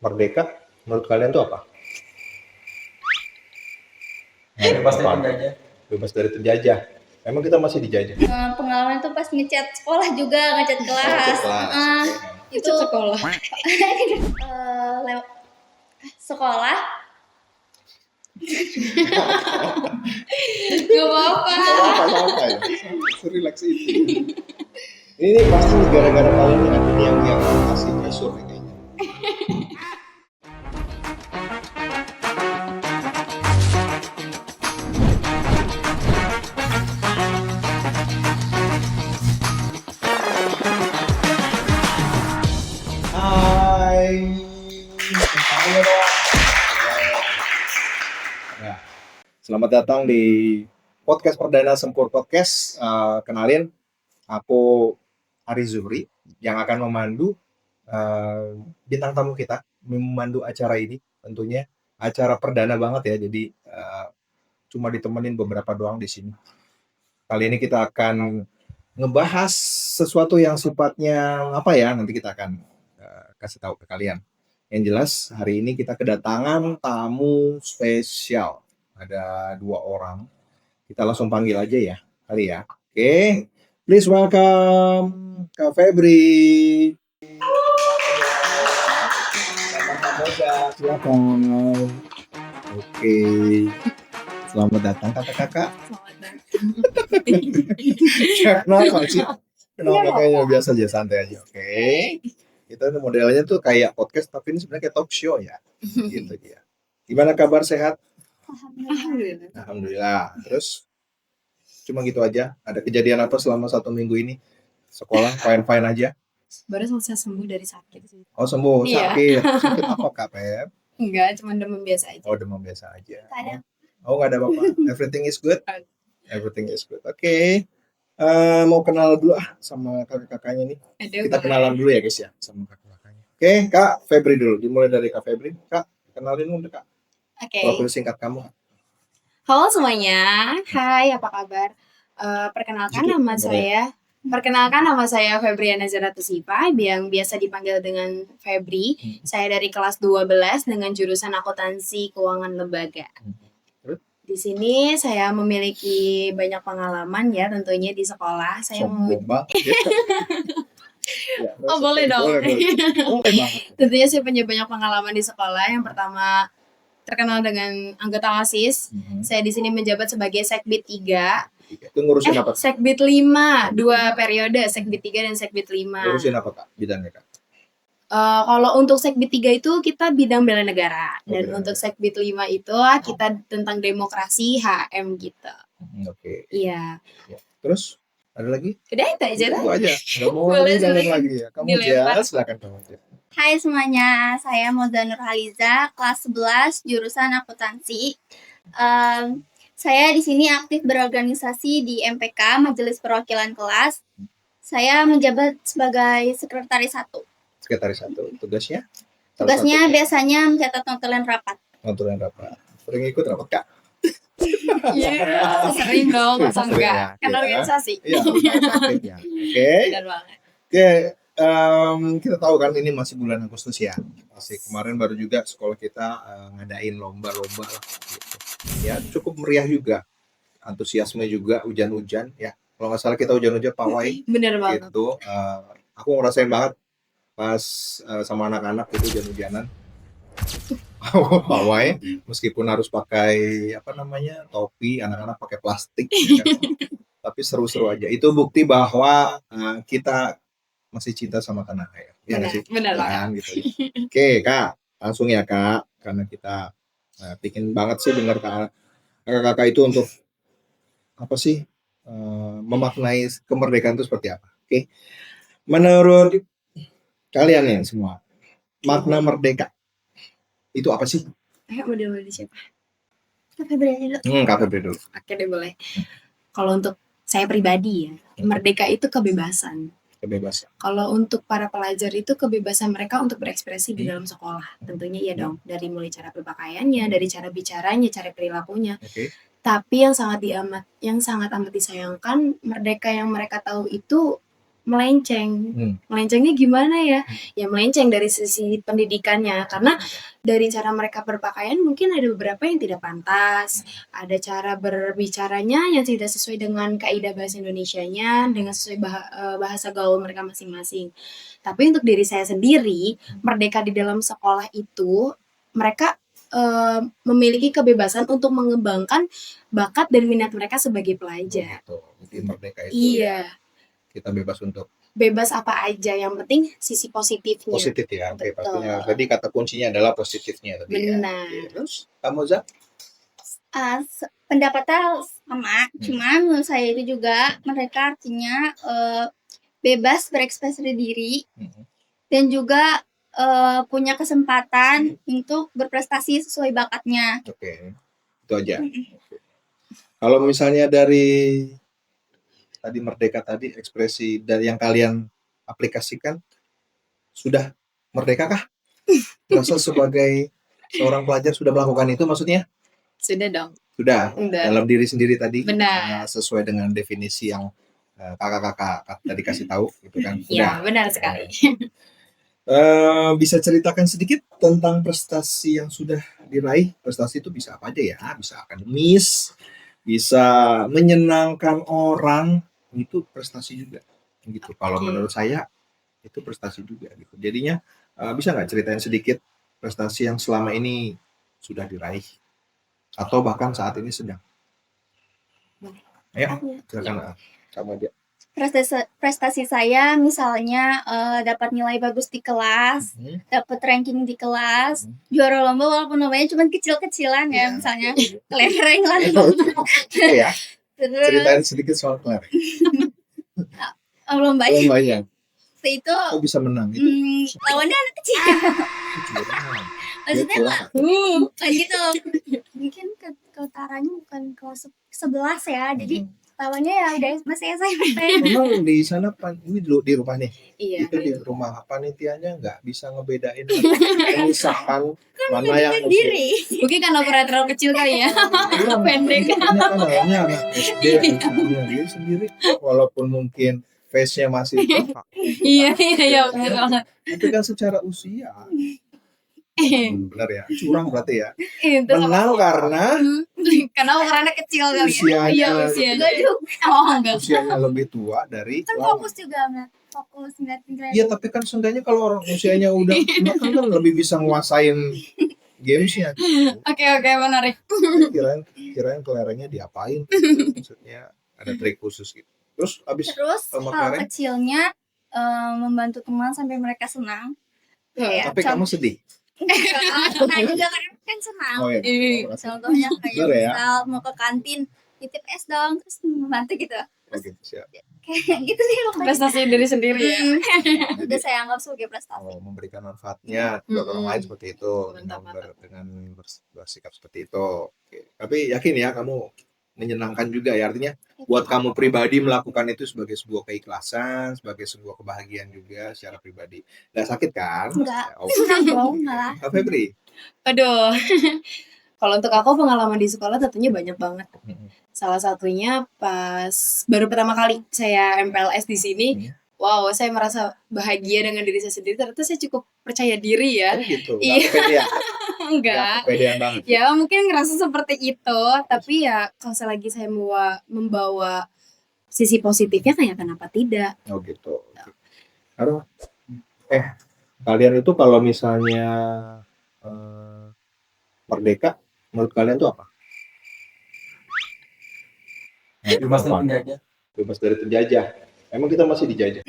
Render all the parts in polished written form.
Merdeka menurut kalian tuh apa? Bebas dari Apa? penjajah. Bebas dari terjajah. Emang kita masih dijajah? Pengalaman tuh pas ngecat sekolah juga, ngecat kelas. Ngecat kelas, oke. Itu sekolah. Lewat sekolah. Gak apa-apa. Apa-apa ya. Relax itu. Ini pasti gara-gara kalian ini yang kasih pressure nih kayaknya. Hai. Nah, selamat datang di podcast perdana Sempur Podcast. Kenalin, aku Ari Zuhri yang akan memandu bintang tamu kita, memandu acara ini tentunya. Acara perdana banget ya, jadi cuma ditemenin beberapa doang di sini. Kali ini kita akan ngebahas sesuatu yang sifatnya apa ya, nanti kita akan kasih tahu ke kalian. Yang jelas hari ini kita kedatangan tamu spesial. Ada 2 orang. Kita langsung panggil aja ya, kali ya. Oke, please welcome Kak Febri. Silakan. Oke. Selamat datang kakak-kakak. Kenapa sih? Kenapa kayaknya biasa aja, santai aja. Oke. Kita modelnya tuh kayak podcast tapi ini sebenarnya kayak talk show ya. Gitu ya. Gimana kabar, sehat? Alhamdulillah. Alhamdulillah. Terus cuma gitu aja. Ada kejadian apa selama 1 minggu ini? Sekolah fine-fine aja? Baru selesai sembuh dari sakit sih. Oh, sembuh. Iya. Sakit apa Kak Pep? Enggak, cuma demam biasa aja. Oh, demam biasa aja. Ada. Oh, nggak ada apa-apa. Everything is good? Everything is good. Oke. Mau kenal dulu sama kakak-kakaknya nih. Kita kenalan dulu ya guys ya sama kakak-kakaknya. Oke, Kak Febri dulu. Dimulai dari Kak Febri. Kak, kenalin dulu Kak. Oke. Profil singkat kamu. Halo semuanya. Hai, apa kabar? Perkenalkan Sedikit nama nomornya. saya Febriana Zaratusipa yang biasa dipanggil dengan Febri. Saya dari kelas 12 dengan jurusan akuntansi keuangan lembaga. Di sini saya memiliki banyak pengalaman ya tentunya di sekolah. Saya Sombong banget. Ya, Oh, boleh dong. Boleh banget. Tentunya saya punya banyak pengalaman di sekolah. Yang pertama terkenal dengan anggota OSIS. Saya di sini menjabat sebagai Sekbid 3. Itu ngurusin apa? Sekbid 5, 2 periode, Sekbid 3 dan Sekbid 5. Ngurusin apa Kak? Bidangnya Kak? Kalau untuk Sekbid 3 itu kita bidang bela negara. Oh, Dan bela untuk Sekbid 5 itu kita tentang demokrasi HM gitu. Oke. Iya. Ya. Terus ada lagi? Udah itu aja dah. Itu aja. Nggak mau Boleh, jalan silakan. lagi ya. Kamu Dilempar. aja, silakan kamu aja. Hai semuanya, saya Moza Nurhaliza, kelas 11, jurusan akuntansi. Saya di sini aktif berorganisasi di MPK, Majelis Perwakilan Kelas. Saya menjabat sebagai sekretaris 1. Sekretaris 1. Tugasnya? Tugasnya biasanya mencatat notulen rapat. Notulen rapat. Sering ikut rapat Kak? Iya, sering dong, masa Sering enggak? ya, Kan ya. organisasi. Iya, organisasi ya. Oke. Benar banget. Oke, kita tahu kan ini masih bulan Agustus ya. Masih kemarin baru juga sekolah kita ngadain lomba-lomba lah gitu. Ya, cukup meriah juga. Antusiasme juga, hujan-hujan ya. Kalau nggak salah kita hujan-hujan pawai Bener banget. gitu. Aku ngerasain banget pas sama anak-anak itu hujan-hujanan. Pawai meskipun harus pakai apa namanya topi, anak-anak pakai plastik ya kan? Tapi seru-seru aja. Itu bukti bahwa kita masih cinta sama tanah air. Ya nggak sih? Benar banget. Kan, gitu. Oke Kak, langsung ya Kak, karena kita bikin banget sih dengar kakak-kakak itu untuk apa sih memaknai kemerdekaan itu seperti apa. Oke, menurut kalian ya semua, makna merdeka itu apa sih? Model-model siapa? Kak Febri aja dulu. Kak Febri dulu. Oke deh, boleh. Kalau untuk saya pribadi ya, merdeka itu kebebasan. Kebebasan. Kalau untuk para pelajar itu kebebasan mereka untuk berekspresi di dalam sekolah. Tentunya iya dong, dari mulai cara berpakaiannya, dari cara bicaranya, cara perilakunya. Oke. Tapi yang sangat amat disayangkan, merdeka yang mereka tahu itu melenceng. Melencengnya gimana ya? Ya melenceng dari sisi pendidikannya, karena dari cara mereka berpakaian mungkin ada beberapa yang tidak pantas, ada cara berbicaranya yang tidak sesuai dengan kaidah bahasa Indonesianya, dengan sesuai bahasa gaul mereka masing-masing. Tapi untuk diri saya sendiri, merdeka di dalam sekolah itu, mereka memiliki kebebasan untuk mengembangkan bakat dan minat mereka sebagai pelajar. Jadi merdeka itu Iya. Kita bebas untuk Bebas apa aja, yang penting sisi positifnya. positif ya. Oke, Betul. pastinya. Tadi kata kuncinya adalah positifnya tadi ya. Benar. Oke, terus kamu Zak? Pendapatnya sama, cuman menurut saya itu juga mereka artinya bebas berekspresi diri dan juga punya kesempatan untuk berprestasi sesuai bakatnya. Oke, itu aja. Kalau misalnya dari tadi merdeka tadi ekspresi dari yang kalian aplikasikan, sudah merdeka kah? Merasa sebagai seorang pelajar sudah melakukan itu maksudnya? Sudah dong. Sudah. Dalam diri sendiri tadi. Benar. Sesuai dengan definisi yang kakak-kakak tadi kasih tahu gitu kan. Iya, benar sekali. Bisa ceritakan sedikit tentang prestasi yang sudah diraih? Prestasi itu bisa apa aja ya? Bisa akademis, bisa menyenangkan orang, itu prestasi juga gitu. Kalau menurut saya itu prestasi juga gitu. Jadinya bisa nggak ceritain sedikit prestasi yang selama ini sudah diraih atau bahkan saat ini sedang? Ayo, silakan sama dia. Prestasi saya misalnya dapat nilai bagus di kelas, dapat ranking di kelas, juara lomba walaupun lombanya cuma kecil-kecilan ya, misalnya kelereng lah. Ya. Ceritain sedikit soal kelereng. Lombanya. Itu bisa menang itu? Lawannya anak kecil. Maksudnya bukan gitu. Mungkin keutarannya bukan kelas 11 ya, jadi lawannya ya udah masih SMP. Memang di sana ini dulu di rumah nih. Iya. Itu di rumah panitianya nggak bisa ngebedain misalkan mana yang diri. Mungkin karena ukuran terlalu kecil kali ya. Pendek. Ini kan namanya anak SD misalnya, dia sendiri walaupun mungkin face-nya masih Iya betul banget. itu kan secara usia benar ya, curang berarti ya. Itu Menang karena ukurannya kecil kali usianya, ya. Iya, usianya. Enggak. Usianya lebih tua dari Kan fokus juga fokus ngeliatin. Iya, tapi kan seenggaknya kalau orang usianya udah makan kan lebih bisa nguasain gamesnya. Oke, menarik. Kirain kelerengnya diapain? Maksudnya ada trik khusus gitu. Terus hal kecilnya membantu teman sampai mereka senang. Tapi kamu sedih. Juga kan senang. Oh, iya. Contohnya kayak misal mau ke kantin, titip es dong, terus membantu gitu. Oke, siap. Kayak gitu sih prestasi diri sendiri ya. Udah saya anggap sebagai prestasi. Memberikan manfaatnya buat orang lain seperti itu. Dengan bersikap seperti itu. Oke. Tapi yakin ya kamu menyenangkan juga ya, artinya buat kamu pribadi melakukan itu sebagai sebuah keikhlasan, sebagai sebuah kebahagiaan juga secara pribadi. Nggak sakit kan? Enggak, senang dong malah. Febri? Aduh, kalau untuk aku pengalaman di sekolah tentunya banyak banget. Salah satunya pas baru pertama kali saya MPLS di sini, wow, saya merasa bahagia dengan diri saya sendiri. Ternyata saya cukup percaya diri ya. Oh gitu, iya. Enggak. Kepedean banget. Ya mungkin ngerasa seperti itu, tapi ya kalau selagi saya membawa sisi positifnya kayak kenapa tidak. Oh gitu. Aduh. Kalian itu kalau misalnya merdeka, menurut kalian itu apa? Bebas dari penjajah. Bebas dari penjajah. Emang kita masih dijajah?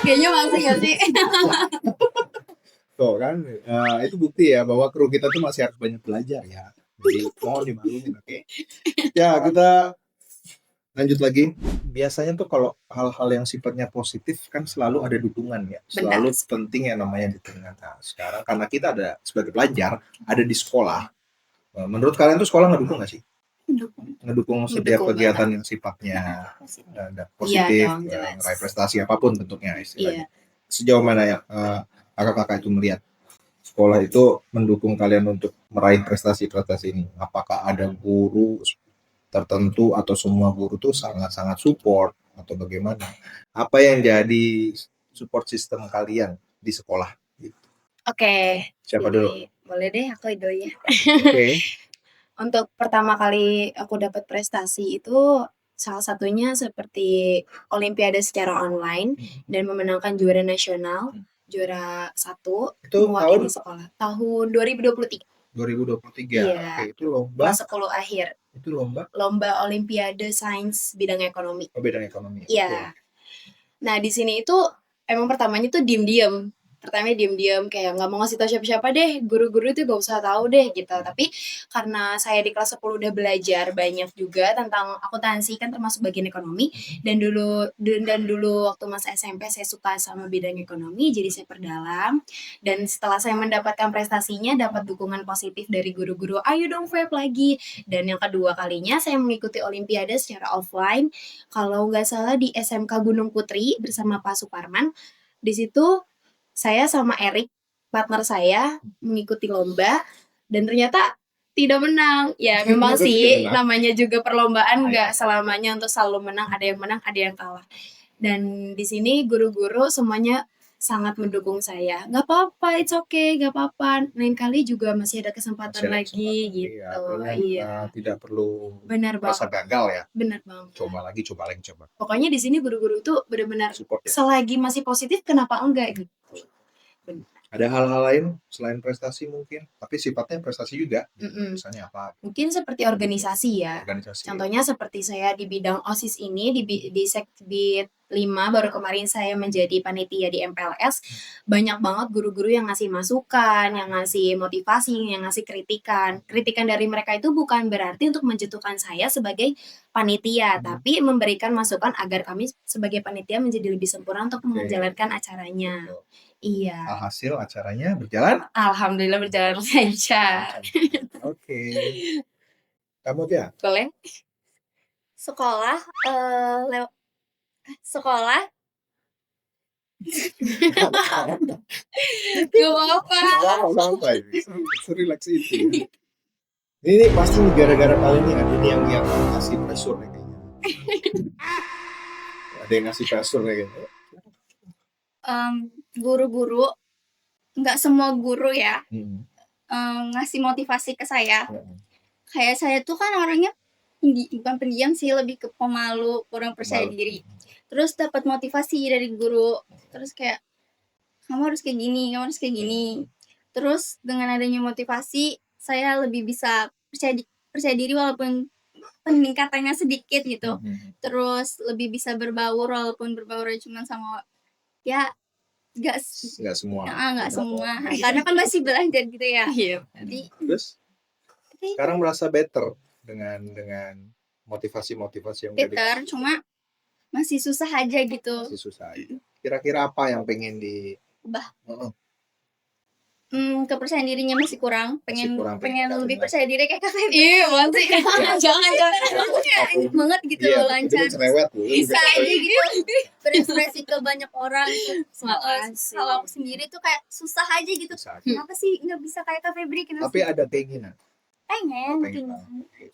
Kayaknya masih nggak sih? Tuh kan, itu bukti ya bahwa kru kita tuh masih harus banyak belajar ya. Jadi mohon dimaklumin, oke? Ya, kita lanjut lagi. Biasanya tuh kalau hal-hal yang sifatnya positif kan selalu ada dukungan ya. Selalu penting yang namanya dukungan. Nah, sekarang karena kita ada sebagai pelajar, ada di sekolah. Menurut kalian tuh sekolah ngedukung nggak sih? Ngedukung setiap kegiatan yang sifatnya positif, meraih prestasi apapun bentuknya istilahnya. Sejauh mana ya kakak-kakak itu melihat sekolah itu mendukung kalian untuk meraih prestasi-prestasi ini? Apakah ada guru tertentu atau semua guru tuh sangat-sangat support atau bagaimana? Apa yang jadi support system kalian di sekolah? Gitu. Oke. Siapa Jadi, dulu? boleh deh aku dulu ya. Oke. Untuk pertama kali aku dapat prestasi itu salah satunya seperti olimpiade secara online dan memenangkan juara nasional, juara 1 Itu mewakili tahun sekolah. Tahun 2023. 2023. Iya. Oke, itu lomba. Kelas 10 akhir. Itu lomba Lomba olimpiade sains bidang ekonomi. bidang ekonomi. Iya. Nah, di sini itu emang pertamanya tuh diem-diem. Pertamanya diem-diem kayak nggak mau ngasih tahu siapa-siapa deh. Guru-guru itu gak usah tahu deh gitu. Tapi karena saya di kelas 10 udah belajar banyak juga tentang akuntansi kan termasuk bagian ekonomi dan dulu waktu masa SMP saya suka sama bidang ekonomi jadi saya perdalam dan setelah saya mendapatkan prestasinya dapat dukungan positif dari guru-guru ayo dong Feb lagi dan yang kedua kalinya saya mengikuti olimpiade secara offline kalau nggak salah di SMK Gunung Putri bersama Pak Suparman. Di situ saya sama Erik, partner saya, mengikuti lomba dan ternyata tidak menang. Ya memang sih namanya juga perlombaan nggak selamanya untuk selalu menang, ada yang menang, ada yang kalah. Dan di sini guru-guru semuanya sangat mendukung saya. Nggak apa-apa, it's okay, nggak apa-apa. Lain kali juga masih ada kesempatan lagi gitu. Iya. Tidak perlu Benar merasa banget. gagal ya. Benar banget. Coba lagi, coba lagi, coba. Pokoknya di sini guru-guru itu benar-benar Support ya. selagi masih positif kenapa enggak gitu. Ada hal-hal lain selain prestasi mungkin, tapi sifatnya prestasi juga. Mm-mm. Misalnya apa? Mungkin seperti organisasi ya. Organisasi. Contohnya seperti saya di bidang OSIS ini di Sekbid 5 baru kemarin saya menjadi panitia di MPLS. Banyak banget guru-guru yang ngasih masukan, yang ngasih motivasi, yang ngasih kritikan. Kritikan dari mereka itu bukan berarti untuk menjatuhkan saya sebagai panitia, tapi memberikan masukan agar kami sebagai panitia menjadi lebih sempurna untuk menjalankan acaranya. Betul. Iya. Alhasil acaranya berjalan? Alhamdulillah berjalan lancar. Oke. Kamu ya? Boleh. Sekolah sekolah Gak apa-apa. Santai. Serelax itu. Ini pasti gara-gara kali ini ada nih yang ngasih pressure nih kayaknya. Ada yang ngasih pressure nih kayaknya. guru-guru, nggak semua guru ya ngasih motivasi ke saya. Kayak saya tuh kan orangnya bukan pendiam sih, lebih ke pemalu, kurang percaya diri. Terus dapat motivasi dari guru, terus kayak kamu harus kayak gini, kamu harus kayak gini. Terus dengan adanya motivasi, saya lebih bisa percaya diri walaupun peningkatannya sedikit gitu. Terus lebih bisa berbaur walaupun berbaurnya cuma sama ya nggak semua. nggak semua. Karena kan masih belajar gitu ya. Iya. Jadi Terus sekarang merasa better dengan motivasi yang udah better, cuma masih susah aja gitu. Masih susah aja. Kira-kira apa yang pengen Ubah. Heeh. Kepercayaan dirinya masih kurang. Pengen pengen lebih percaya diri kayak kakak. Iya, masih. Jangan. Enak banget gitu, Iya, lancar. itu cerewet tuh. Bisa aja gitu berekspresi ke banyak orang gitu. Makasih. Kalau aku sendiri tuh kayak susah aja gitu. Bisa aja. Kenapa sih nggak bisa kayak Kak Febri? Kenapa Tapi sih? ada keinginan. Pengen.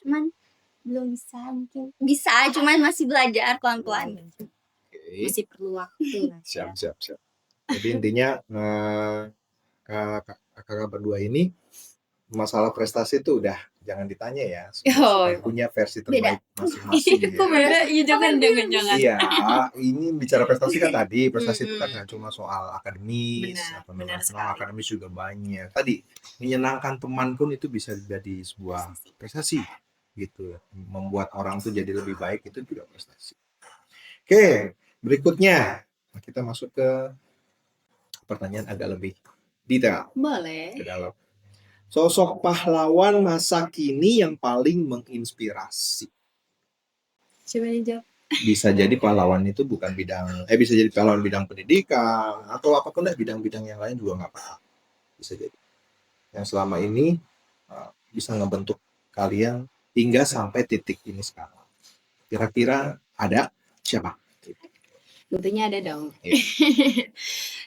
Cuman belum bisa mungkin. Bisa, cuman masih belajar pelan-pelan. Oke. Masih perlu waktu. Siap. Jadi intinya kakak berdua ini masalah prestasi itu udah jangan ditanya ya. Semua punya versi terbaik masing-masing. Kok beda? Iya, jangan. Iya, ini bicara prestasi kan tadi. Prestasi itu kan nggak cuma soal akademis, Benar akademis juga banyak. Tadi menyenangkan teman pun itu bisa jadi sebuah prestasi gitu. Membuat orang tuh jadi lebih baik itu juga prestasi. Oke, berikutnya kita masuk ke pertanyaan agak lebih detail. Boleh. Ke dalam. Sosok pahlawan masa kini yang paling menginspirasi. Coba dijawab. Bisa jadi pahlawan itu bukan bisa jadi pahlawan bidang pendidikan atau apapun deh, bidang-bidang yang lain juga nggak apa-apa. Bisa jadi. Yang selama ini bisa ngebentuk kalian hingga sampai titik ini sekarang. Kira-kira ada siapa? Tentunya ada dong.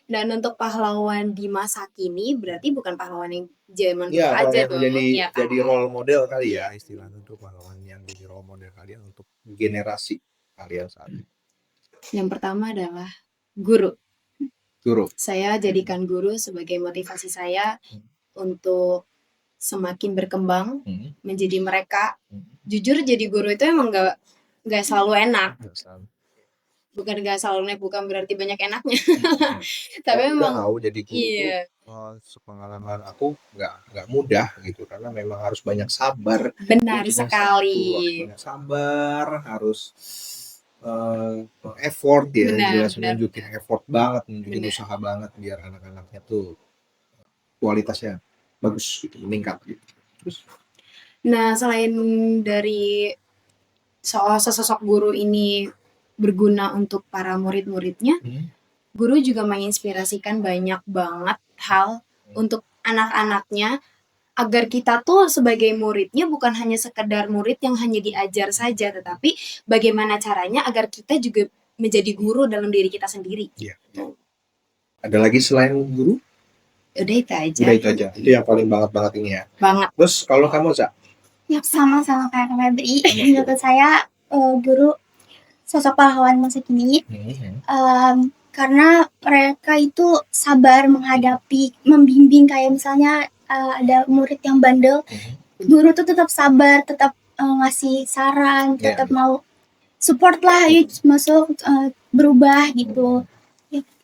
Dan untuk pahlawan di masa kini berarti bukan pahlawan yang zaman aja dong. Jadi role model kali ya istilahnya, untuk pahlawan yang jadi role model kalian untuk generasi kalian saat ini. Yang pertama adalah guru. Guru. Saya jadikan guru sebagai motivasi saya untuk semakin berkembang menjadi mereka. Jujur jadi guru itu emang nggak selalu enak. Bukan nggak selalu enak, bukan berarti banyak enaknya. Tapi Kalau udah memang tahu jadi guru iya, sepengalaman aku nggak mudah gitu, karena memang harus banyak sabar. benar Kuncinya sekali. satu, harus banyak sabar, harus effort ya, Benar, jelas benar, nunjukin effort banget, nunjukin Benar. usaha banget biar anak-anaknya tuh kualitasnya bagus gitu, meningkat gitu. Terus Nah, selain dari sosok guru ini berguna untuk para murid-muridnya, guru juga menginspirasikan banyak banget hal untuk anak-anaknya agar kita tuh sebagai muridnya bukan hanya sekedar murid yang hanya diajar saja, tetapi bagaimana caranya agar kita juga menjadi guru dalam diri kita sendiri. Iya. Ada lagi selain guru? Udah itu aja. Udah itu aja. Itu yang paling banget ini ya. Banget. Terus kalau kamu, Za? Ya, sama-sama kayak Kak Febri. Menurut saya guru sosok pahlawan masa kini. Karena mereka itu sabar menghadapi, membimbing, kayak misalnya ada murid yang bandel, guru tuh tetap sabar, tetap ngasih saran, tetap mau support lah, masuk berubah gitu.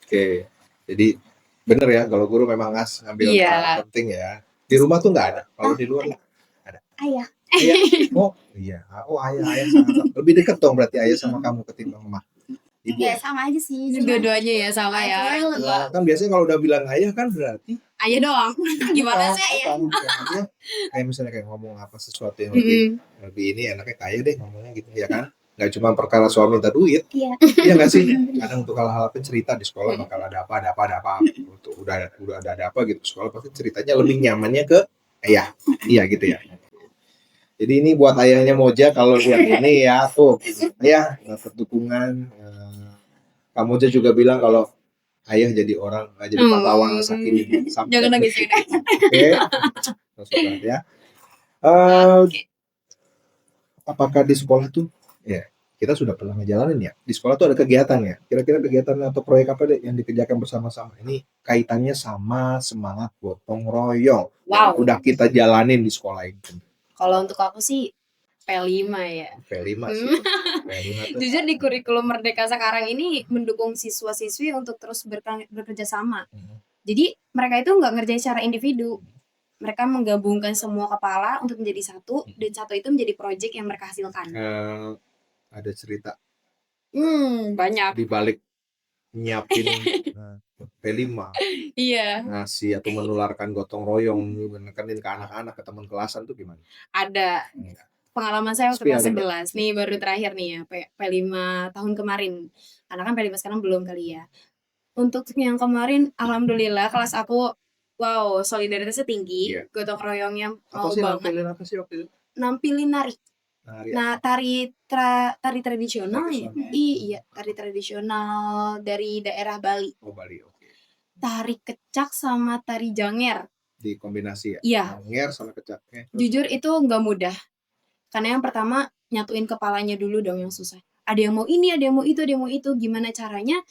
Oke. Jadi bener ya, kalau guru memang ngambil peran penting ya. Di rumah tuh nggak ada, kalau di luar ada. Ayah. Oh iya, ayah sangat lebih dekat dong berarti ayah sama kamu ketimbang mama. Ibu. Ya sama aja sih. Dua-duanya ya sama ya. Nah, kan biasanya kalau udah bilang ayah kan berarti Ayah doang. Gimana sih ayah? Kayak misalnya kayak ngomong apa sesuatu yang lebih ini enaknya kaya deh ngomongnya gitu ya kan. Gak cuma perkara soal minta duit. Iya. Iya nggak sih? Kadang untuk hal-hal cerita di sekolah bakal ada apa. Untuk udah ada apa gitu sekolah pasti ceritanya lebih nyamannya ke ayah. Iya gitu ya. Jadi ini buat ayahnya Moja kalau lihat ini ya tuh, ayah dapat dukungan. Kamu Moja juga bilang kalau ayah jadi orang, jadi pahlawan masa kini. Jangan nangis ya. Oke, maksudnya ya. Apakah di sekolah tuh, ya kita sudah pernah ngejalanin ya. Di sekolah tuh ada kegiatan ya. Kira-kira kegiatan atau proyek apa deh yang dikerjakan bersama-sama? Ini kaitannya sama semangat gotong royong. Wow. Udah kita jalanin di sekolah ini. Kalau untuk aku sih P5 ya. P5 sih. P5 tuh. Jujur di kurikulum Merdeka sekarang ini mendukung siswa-siswi untuk terus bekerja sama. Jadi mereka itu nggak ngerjain secara individu. Mereka menggabungkan semua kepala untuk menjadi satu, dan satu itu menjadi proyek yang mereka hasilkan. Ada cerita banyak di balik nyiapin P5 iya ngasih atau menularkan gotong royong menekenin ke anak-anak, ke teman kelasan tuh gimana? Ada pengalaman saya waktu kelas 11 nih, baru terakhir nih ya, P5 tahun kemarin, karena kan P5 sekarang belum kali ya. Untuk yang kemarin alhamdulillah kelas aku wow solidaritasnya tinggi, gotong royongnya mau banget. Apa sih waktu itu? Nampilin nari. Nah, tari tradisional ya. Iya, tari tradisional dari daerah Bali. Oh, Bali, oke. Tari kecak sama tari janger. Dikombinasi ya? Iya. Janger sama kecaknya. Jujur itu nggak mudah. Karena yang pertama nyatuin kepalanya dulu dong yang susah. Ada yang mau ini, ada yang mau itu, ada yang mau itu. Gimana caranya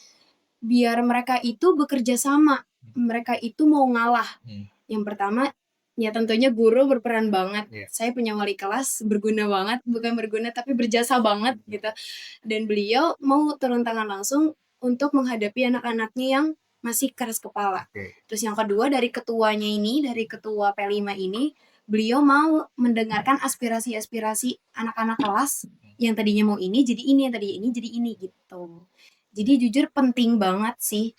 biar mereka itu bekerja sama. Mereka itu mau ngalah. Yang pertama ya tentunya guru berperan banget. Saya punya wali kelas berguna banget, bukan berguna tapi berjasa banget gitu. Dan beliau mau turun tangan langsung untuk menghadapi anak-anaknya yang masih keras kepala. Terus yang kedua dari ketuanya ini, dari ketua P5 ini, beliau mau mendengarkan aspirasi-aspirasi anak-anak kelas yang tadinya mau ini jadi ini, yang tadinya ini jadi ini gitu. Jadi jujur penting banget sih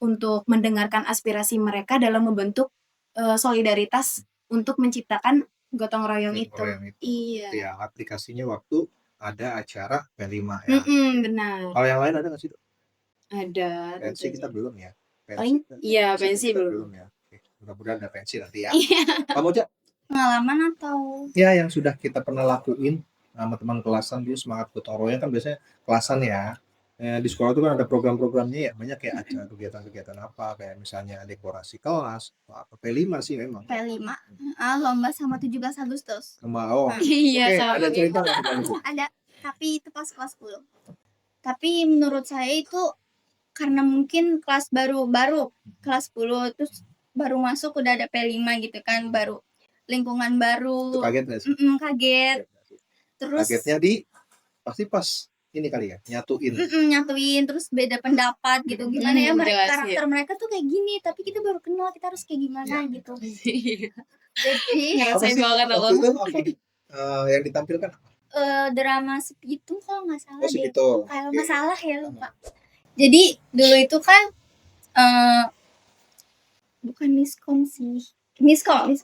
untuk mendengarkan aspirasi mereka dalam membentuk solidaritas untuk menciptakan gotong royong itu. Iya. Ya, aplikasinya waktu ada acara P5 ya. Benar. Kalau yang lain ada nggak sih? Ada. Pensi kita belum ya. Pensi belum ya. Oke. Mudah-mudahan ada pensi nanti ya. Kamu aja pengalaman atau ya yang sudah kita pernah lakuin sama teman kelasan dulu, semangat gotong royong kan biasanya kelasan ya. Di sekolah itu kan ada program-programnya ya, banyak kayak acara kegiatan-kegiatan apa, kayak misalnya dekorasi kelas, apa P5 sih memang. P5 lomba sama 17 Agustus. Iya, sama ada cerita nggak? Ada, tapi itu pas kelas 10. Tapi menurut saya itu karena mungkin kelas baru kelas 10 terus baru masuk udah ada P5 gitu kan, baru lingkungan Itu baru. kaget nggak sih? Kaget. Terus Kagetnya pasti pas ini kali ya, nyatuin. nyatuin, terus beda pendapat gitu. Gimana ya jelas, karakter mereka tuh kayak gini, tapi kita baru kenal, kita harus kayak gimana gitu. Jadi Ngerasain banget Waktu aku. itu apa? Yang ditampilkan apa? drama Sepitung kalau nggak salah Oh, deh. Sepitung. Kalau nggak salah ya lupa. Jadi dulu itu kan bukan miskom sih. Miskom.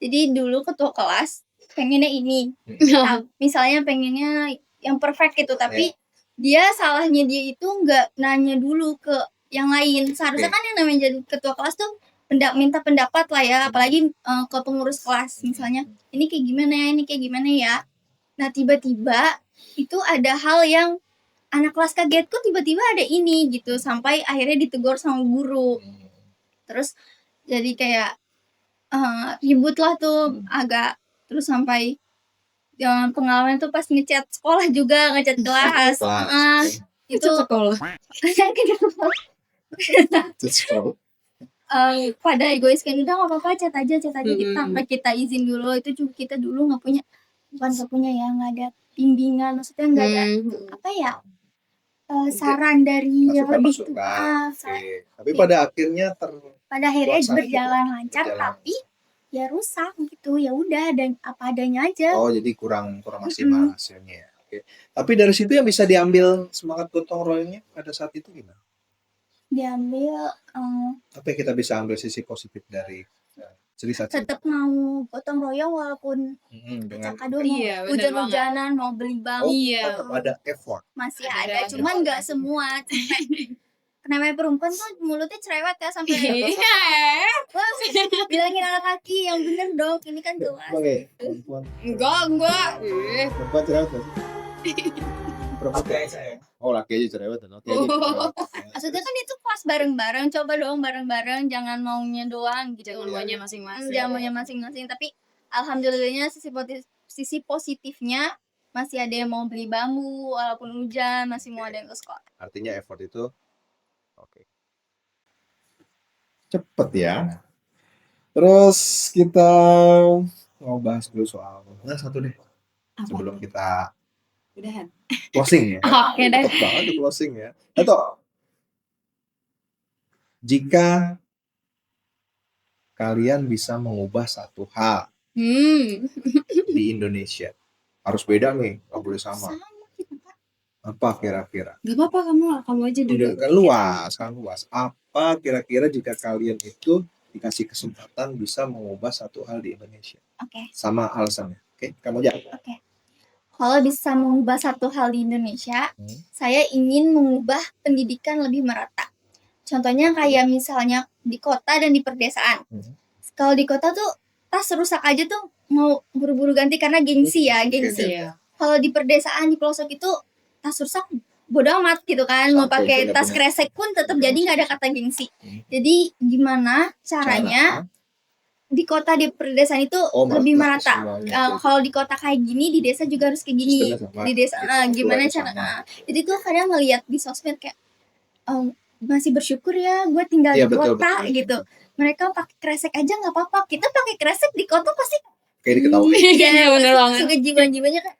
Jadi dulu ketua kelas pengennya ini. Nah, misalnya pengennya yang perfect gitu, tapi dia salahnya dia itu nggak nanya dulu ke yang lain. Seharusnya kan yang namanya jadi ketua kelas tuh minta pendapat lah ya, apalagi ke pengurus kelas misalnya. Ini kayak gimana ya. Nah, tiba-tiba itu ada hal yang anak kelas kaget kok tiba-tiba ada ini gitu, sampai akhirnya ditegur sama guru. Terus jadi kayak ribut lah tuh agak, terus sampai pengalaman tuh pas ngechat sekolah juga, ngechat kelas. Itu sekolah. Pada egois kan, udah nggak apa-apa, chat aja kita izin dulu. Itu juga kita dulu nggak punya ya, nggak ada bimbingan, maksudnya nggak ada apa ya, saran dari yang lebih tua. Tapi pada akhirnya berjalan lancar, tapi ya rusak gitu. Ya udah, dan apa adanya aja. Oh, jadi kurang maksimal hasilnya. Oke. Tapi dari situ yang bisa diambil semangat gotong royongnya pada saat itu gimana? Diambil Apa yang kita bisa ambil sisi positif dari cerita? tetap mau gotong royong walaupun dengan kadang Iya, bener hujan-hujanan, mau beli bang, tetap ada effort. masih ada, cuman nggak semua. Namanya perempuan tuh mulutnya cerewet ya, sampai wah, bilangin anak laki yang bener dong, ini kan jelas. Oke, perempuan. Enggak. Perempuan cerewet nggak sih? Perempuan saya. Oh, laki aja cerewet. Maksudnya kan itu kelas bareng-bareng, coba dong bareng-bareng, jangan maunya doang gitu. Jangan maunya masing-masing. Jangan maunya masing-masing, tapi alhamdulillahnya sisi positifnya masih ada yang mau beli bambu walaupun hujan, masih mau ada yang ke sekolah. Artinya effort itu oke. Cepet ya. Terus kita mau bahas dulu soal satu deh. Sebelum kita Udahan. closing ya. Oke deh. Cepet banget tuh closing ya. Atau jika kalian bisa mengubah satu hal di Indonesia, harus beda nih, nggak boleh sama. Apa kira-kira? Gak apa-apa, kamu aja dulu. Kan luas. Apa kira-kira jika kalian itu dikasih kesempatan bisa mengubah satu hal di Indonesia? Oke. Sama alasannya. Oke, kamu aja. Oke. Kalau bisa mengubah satu hal di Indonesia, saya ingin mengubah pendidikan lebih merata. Contohnya kayak misalnya di kota dan di perdesaan. Kalau di kota tuh tas rusak aja tuh mau buru-buru ganti karena gengsi. Iya. Kalau di perdesaan di pelosok itu tas rusak bodo amat gitu kan, mau pakai tas kresek pun tetap jadi nggak ada kata gengsi. Jadi gimana caranya di kota di perdesaan itu lebih merata. Kalau di kota kayak gini, di desa juga harus kayak gini. Di desa gimana cara? Jadi tuh kadang ngeliat di sosmed kayak masih bersyukur ya gue tinggal di kota gitu. Mereka pakai kresek aja nggak apa-apa. Kita pakai kresek di kota pasti kayak diketahui. Iya, bener banget. Suka jiwa-jiwanya kan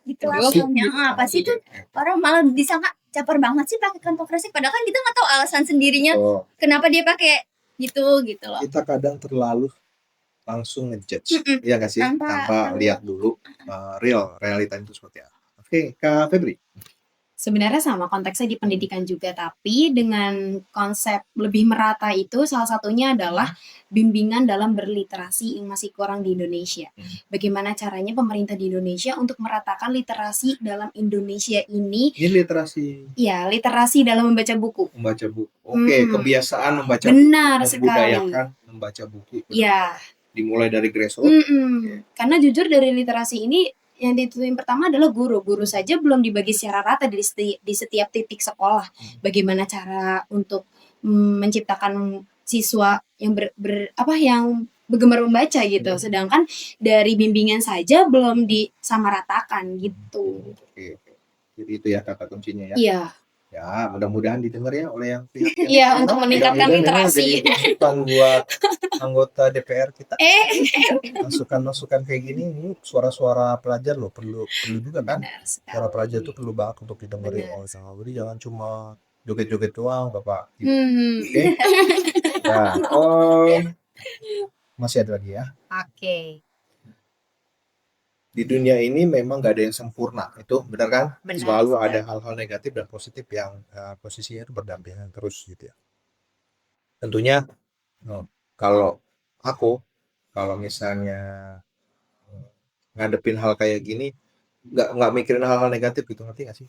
gitu alasannya. Pasti tuh orang malah disangka caper banget sih pakai kantong kresek, padahal kan kita nggak tahu alasan sendirinya kenapa dia pakai gitu loh. Kita kadang terlalu langsung ngejudge, ya nggak sih, tanpa lihat dulu realita itu seperti apa. Oke, Kak Febri. Sebenarnya sama konteksnya di pendidikan juga, tapi dengan konsep lebih merata itu salah satunya adalah bimbingan dalam berliterasi yang masih kurang di Indonesia. Bagaimana caranya pemerintah di Indonesia untuk meratakan literasi dalam Indonesia ini? Ini literasi. Ya, literasi dalam membaca buku. Membaca buku. Oke, kebiasaan membaca buku. Benar sekali. Membaca buku. Ya. Dimulai dari grassroots. Karena jujur dari literasi ini yang ditutuin pertama adalah guru saja belum dibagi secara rata di setiap titik sekolah. Bagaimana cara untuk menciptakan siswa yang yang bergemar membaca gitu. Sedangkan dari bimbingan saja belum disamaratakan gitu. Jadi itu ya kata kuncinya ya. Iya, Ya, mudah-mudahan didengar ya oleh yang pihak yang iya untuk meningkatkan mudah-mudahan memang interaksi. jadi masukan buat anggota DPR kita. Eh, Masukan-masukan kayak gini, ini suara-suara pelajar loh, perlu juga kan. benar Suara pelajar itu sekali. perlu banget untuk didengerin Benar. oleh sama. Jadi jangan cuma joget-joget doang, Bapak. Gitu. Hmm, Oke. Nah, masih ada lagi ya. oke, Di dunia ini memang gak ada yang sempurna, itu benar kan? benar Selalu ada sekali. hal-hal negatif dan positif yang posisinya itu berdampingan terus gitu ya. Tentunya kalau kalau misalnya ngadepin hal kayak gini, nggak mikirin hal-hal negatif gitu, ngerti nggak sih?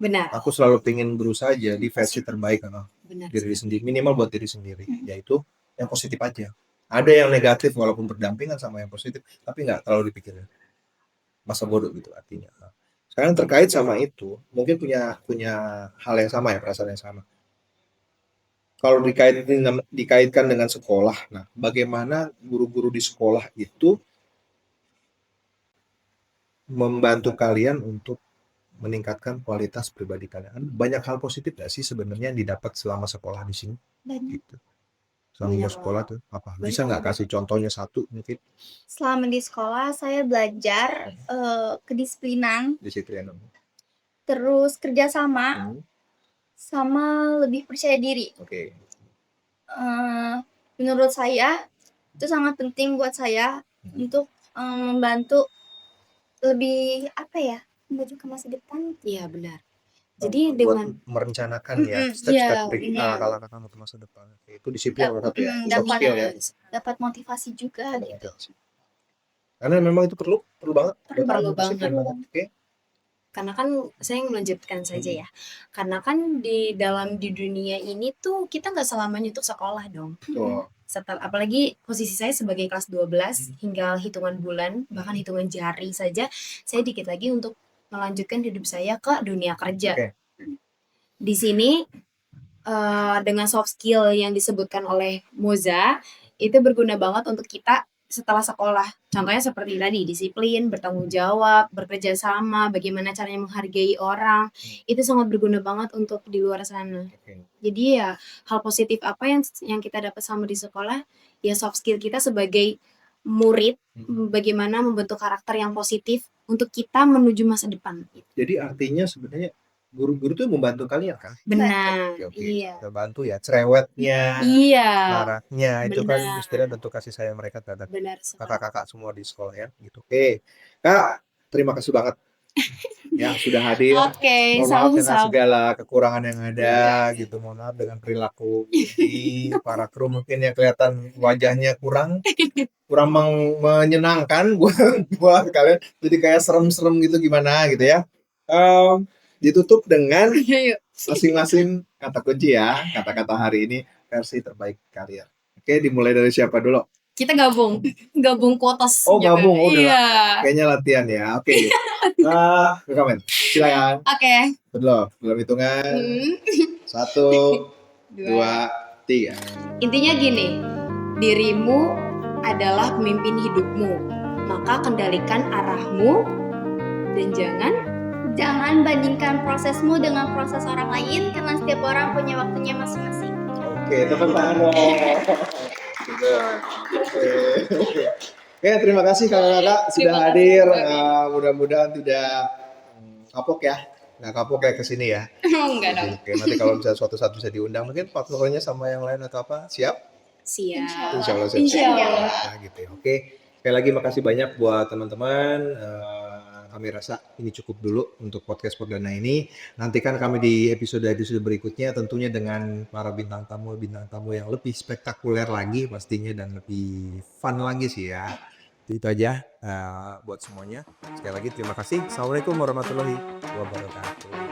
Benar, Aku selalu pengen berusaha jadi versi terbaik benar diri sekali. sendiri, minimal buat diri sendiri, yaitu yang positif aja. Ada yang negatif walaupun berdampingan sama yang positif, tapi nggak terlalu dipikirin. Masa bodoh gitu artinya. Sekarang terkait sama itu, mungkin punya hal yang sama ya, perasaan yang sama. Kalau dikaitkan dengan sekolah, nah bagaimana guru-guru di sekolah itu membantu kalian untuk meningkatkan kualitas pribadi kalian? Banyak hal positif nggak sih sebenarnya yang didapat selama sekolah di sini? Banyak. Gitu. Selama sekolah tuh apa? Bisa nggak kasih contohnya satu mungkin? Selama di sekolah saya belajar kedisiplinan, Disiplin. terus kerjasama, sama lebih percaya diri. Oke. Menurut saya itu sangat penting buat saya untuk membantu lebih membantu ke masa depan. Iya, benar. Jadi Buat dengan merencanakan ya Iya, step-step benar. langkah-langkah untuk masa depan. Itu disiplin Dap- salah satu ya. mm, Soft dapat skill ya. dapat motivasi juga gitu. Karena memang itu perlu banget. Perlu Disiplin banget. Oke. Karena kan saya melanjutkan saja ya. Karena kan di dunia ini tuh kita nggak selamanya untuk sekolah dong. Tuh. Apalagi posisi saya sebagai kelas 12 hingga hitungan bulan, bahkan hitungan jari saja, saya dikit lagi untuk melanjutkan hidup saya ke dunia kerja. Oke. Di sini dengan soft skill yang disebutkan oleh Moza itu berguna banget untuk kita setelah sekolah. Contohnya seperti tadi, disiplin, bertanggung jawab, bekerja sama, bagaimana caranya menghargai orang, itu sangat berguna banget untuk di luar sana. Jadi ya hal positif apa yang kita dapat sama di sekolah, ya soft skill kita sebagai murid, bagaimana membentuk karakter yang positif untuk kita menuju masa depan. Jadi artinya sebenarnya guru-guru tuh membantu kalian kan? Benar, Oke. iya. Kita bantu ya, cerewetnya, Iya, maraknya, itu kan benar. istilah bentuk kasih sayang mereka terhadap Benar sekali. kakak-kakak semua di sekolah ya, gitu. Oke, Kak, terima kasih banget ya sudah hadir. Oke, Mohon maaf dengan sama-sama. segala kekurangan yang ada, gitu. Mohon maaf dengan perilaku di para kru mungkin yang kelihatan wajahnya kurang menyenangkan buat kalian. Jadi kayak serem-serem gitu gimana gitu ya. Ditutup dengan masing-masing kata kunci ya, kata-kata hari ini versi terbaik kalian. Oke, dimulai dari siapa dulu? Kita gabung kuotas. Oh, juga. gabung. Oh, udah. Iya. Kayaknya latihan ya. Oke. Rekamen. Silakan. Oke. Belum hitungan. 1, 2, 3. Intinya gini, dirimu adalah pemimpin hidupmu, maka kendalikan arahmu dan Jangan bandingkan prosesmu dengan proses orang lain karena setiap orang punya waktunya masing-masing. Oke, tepuk tangan dong. Oke, terima kasih kakak-kakak sudah hadir. Mudah-mudahan tidak kapok ya. Nggak kapok kayak kesini ya. Enggak dong. Oke, nanti kalau misalnya suatu saat bisa diundang, mungkin partnernya sama yang lain atau apa? Siap? Siap. Insya Allah. Nah, gitu ya. Oke, sekali lagi makasih banyak buat teman-teman. Kami rasa ini cukup dulu untuk podcast perdana ini. Nantikan kami di episode berikutnya tentunya dengan para bintang tamu yang lebih spektakuler lagi pastinya dan lebih fun lagi sih ya. Itu aja buat semuanya. Sekali lagi terima kasih. Assalamualaikum warahmatullahi wabarakatuh.